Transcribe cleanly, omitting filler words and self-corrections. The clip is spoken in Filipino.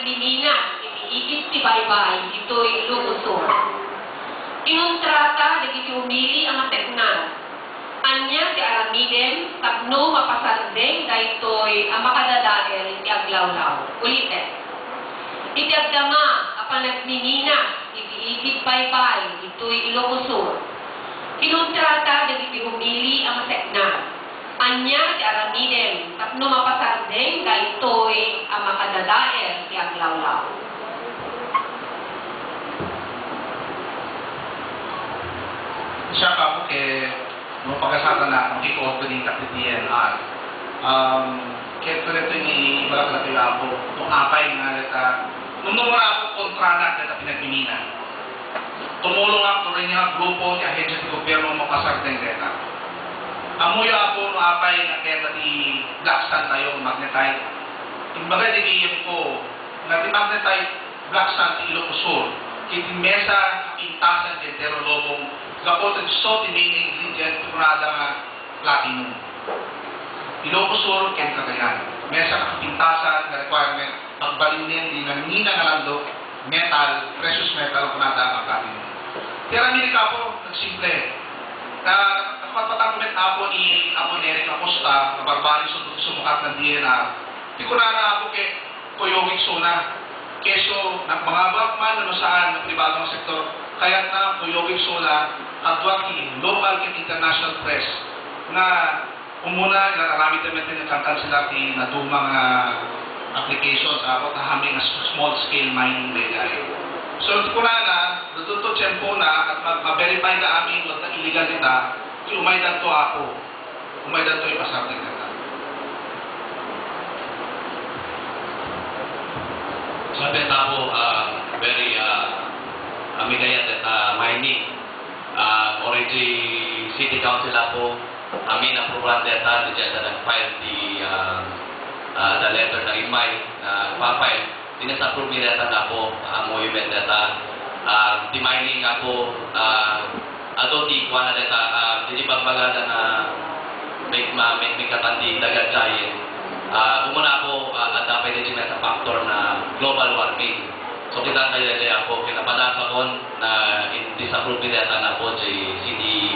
nagmimina, itiigit ti baybay, ito'y lugusor. Kinontrata, dagiti umili ang mateknan. Anya ti aramiden, tapno mapasardeng, daytoy ang makadadaer, iti aglawlaw. Ulitin. Iti agdama, apan nagmimina, itiigit baybay, ito'y ilugusor. Kinontrata, dagiti umili ang mateknan. Anya ti aramiden, tapno mapasardeng, daytoy ang makadadaer, iti aglawlaw. Siya ka po nung pagkasata na makiko-opening at DNR. Kaya ito rin yung ibalak na pila po, itong apay nga nita, nung numara po kontrana nita pinagmimina. Tumulong ako rin yung grupo, yung ahensya ng gobyerno makasardeng nita. Amuya po nung apay nga kaya di blackstand tayo, magnetite. Yung bagay din ko, na di magnetite, blackstand ti Ilocosur, kiti mesa, kapintasan, kentero lobong, kapot ang so, the main ingredient, punada nga platinum. Ilocosur, ken Cagayan. Mesa kapintasan, na requirement, pagbalin din, di nanina nga lando, metal, precious metal, punada nga platinum. Tira Amerika po, nagsimple. Nakapatangkumet na po ni Apo Eric Acosta, na barbari sumukat ng DNR. Di ko na po kay Koyowik Sona. Keso, mga man na saan ng pribadong sektor, kaya na Koyowik Sona, at local and international press na umuna ilarami naman din nagkantan sila na dumang applications about having a small scale mining legally. So ito na natuto tiyempo na at ma-verify na amin wag na illegal nita umaydan to ako umaydan to ipasartin nita. Sabi na po very amigayat at mining already City Council po amin approval data diyan na nag-file the letter na imay na pa-file dinas-approve data na po ang movement data di mining nga po ato di kuha na data dinipagbaga na may katandi dagat giant umuna po at dapat din sa factor na global warming. So kita tayo ako kinapadasa kon na disapprove data na po si City